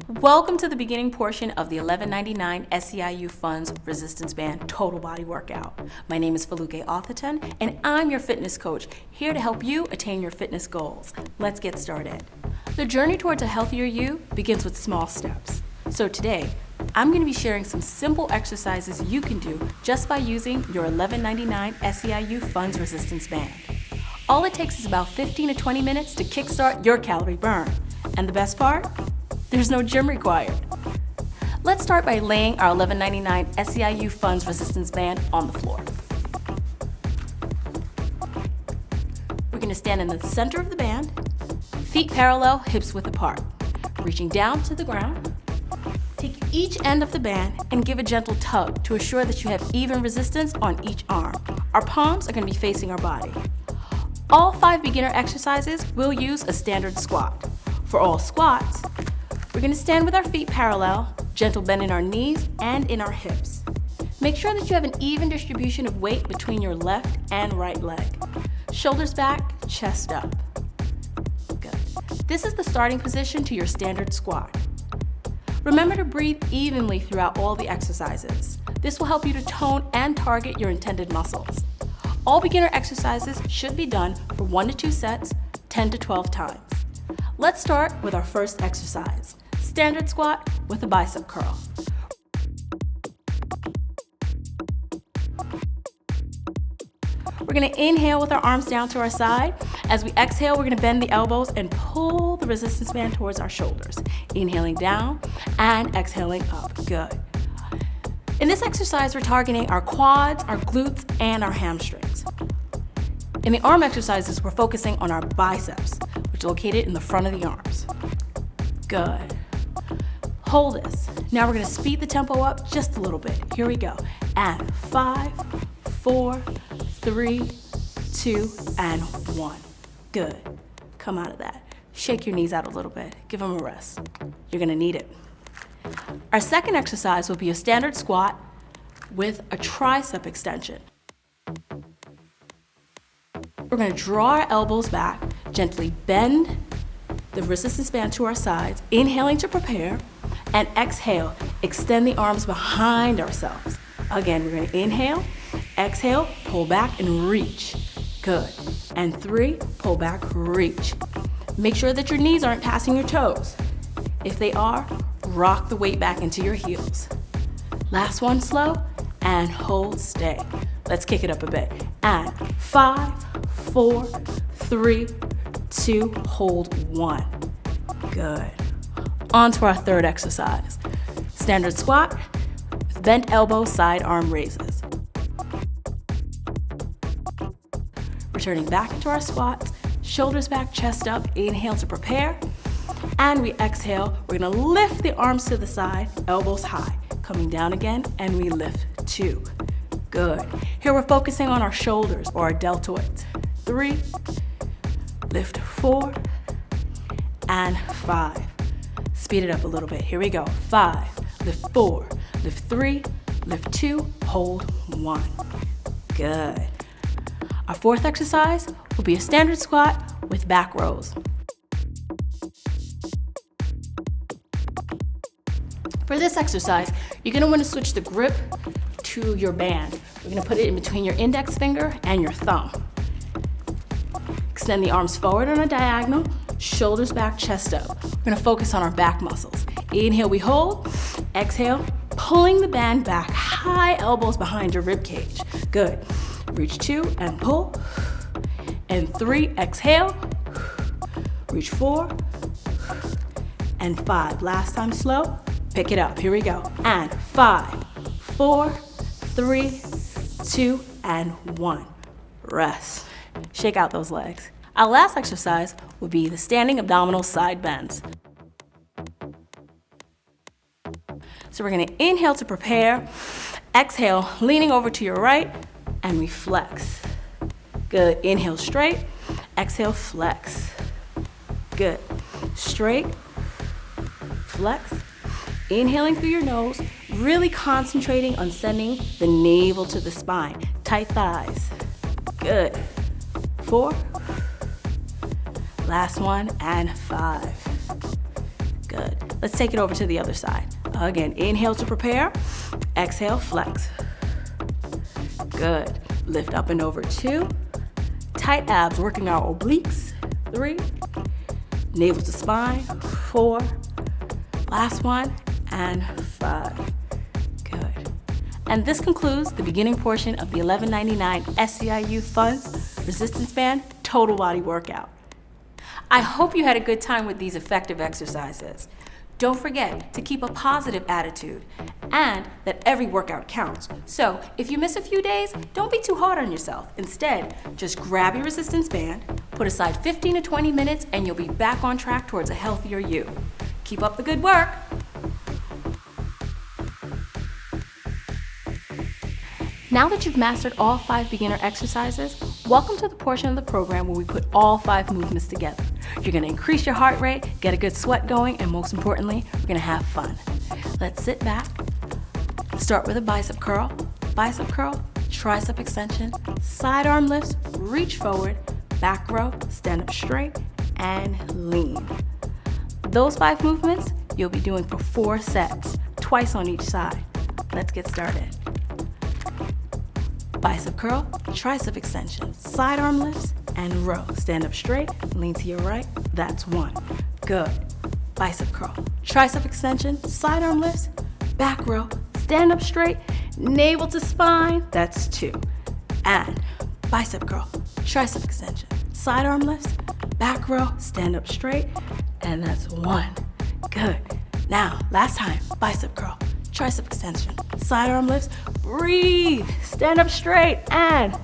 Welcome to the beginning portion of the $11.99 SEIU Funds Resistance Band Total Body Workout. My name is Foluke Arthurton, and I'm your fitness coach, here to help you attain your fitness goals. Let's get started. The journey towards a healthier you begins with small steps. So today, I'm going to be sharing some simple exercises you can do just by using your $11.99 SEIU Funds Resistance Band. All it takes is about 15 to 20 minutes to kickstart your calorie burn. And the best part? There's no gym required. Let's start by laying our $11.99 SEIU Funds Resistance Band on the floor. We're going to stand in the center of the band, feet parallel, hips width apart. Reaching down to the ground, take each end of the band and give a gentle tug to assure that you have even resistance on each arm. Our palms are going to be facing our body. All 5 beginner exercises will use a standard squat. For all squats, we're going to stand with our feet parallel, gentle bend in our knees and in our hips. Make sure that you have an even distribution of weight between your left and right leg. Shoulders back, chest up. Good. This is the starting position to your standard squat. Remember to breathe evenly throughout all the exercises. This will help you to tone and target your intended muscles. All beginner exercises should be done for 1 to 2 sets, 10 to 12 times. Let's start with our first exercise. Standard squat with a bicep curl. We're going to inhale with our arms down to our side. As we exhale, we're going to bend the elbows and pull the resistance band towards our shoulders. Inhaling down and exhaling up. Good. In this exercise, we're targeting our quads, our glutes, and our hamstrings. In the arm exercises, we're focusing on our biceps, which are located in the front of the arms. Good. Hold this. Now we're going to speed the tempo up just a little bit. Here we go. And 5, 4, 3, 2, and 1. Good. Come out of that. Shake your knees out a little bit. Give them a rest. You're going to need it. Our second exercise will be a standard squat with a tricep extension. We're going to draw our elbows back, gently bend the resistance band to our sides, inhaling to prepare, and exhale, extend the arms behind ourselves. Again, we're going to inhale, exhale, pull back and reach. Good. And 3, pull back, reach. Make sure that your knees aren't passing your toes. If they are, rock the weight back into your heels. Last one, slow, and hold, stay. Let's kick it up a bit. And 5, 4, 3, 2, hold 1. Good. On to our third exercise. Standard squat with bent elbow, side arm raises. Returning back into our squats, shoulders back, chest up, inhale to prepare. And we exhale, we're gonna lift the arms to the side, elbows high. Coming down again, and we lift 2. Good. Here we're focusing on our shoulders or our deltoids. 3, lift 4, and 5. Speed it up a little bit. Here we go. 5, lift 4, lift 3, lift 2, hold 1. Good. Our fourth exercise will be a standard squat with back rows. For this exercise, you're going to want to switch the grip to your band. We're going to put it in between your index finger and your thumb. Extend the arms forward on a diagonal, shoulders back, chest up. We're going to focus on our back muscles. Inhale, we hold. Exhale, pulling the band back, high elbows behind your rib cage. Good. Reach 2 and pull. And 3, exhale. Reach 4 and 5. Last time slow. Pick it up. Here we go. And 5, 4, 3, 2, and 1. Rest. Shake out those legs. Our last exercise will be the standing abdominal side bends. So we're going to inhale to prepare, exhale, leaning over to your right, and we flex. Good. Inhale straight, exhale, flex. Good. Straight, flex. Inhaling through your nose, really concentrating on sending the navel to the spine. Tight thighs. Good. 4. Last one, and 5. Good. Let's take it over to the other side. Again, inhale to prepare, exhale, flex. Good. Lift up and over 2. Tight abs, working our obliques. 3. Navel to spine. 4. Last one, and 5. Good. And this concludes the beginning portion of the $11.99 SEIU Funds Resistance Band Total Body Workout. I hope you had a good time with these effective exercises. Don't forget to keep a positive attitude and that every workout counts. So if you miss a few days, don't be too hard on yourself. Instead, just grab your resistance band, put aside 15 to 20 minutes, and you'll be back on track towards a healthier you. Keep up the good work. Now that you've mastered all 5 beginner exercises, welcome to the portion of the program where we put all 5 movements together. You're going to increase your heart rate, get a good sweat going, and most importantly, we're going to have fun. Let's sit back. Start with a bicep curl, tricep extension, side arm lifts, reach forward, back row, stand up straight, and lean. Those 5 movements you'll be doing for 4 sets, twice on each side. Let's get started. Bicep curl, tricep extension, side arm lifts, and row. Stand up straight, lean to your right, that's 1. Good. Bicep curl, tricep extension, side arm lifts, back row, stand up straight, navel to spine, that's 2. And bicep curl, tricep extension, side arm lifts, back row, stand up straight, and that's 1. Good. Now, last time, bicep curl, tricep extension, side arm lifts, breathe, stand up straight, and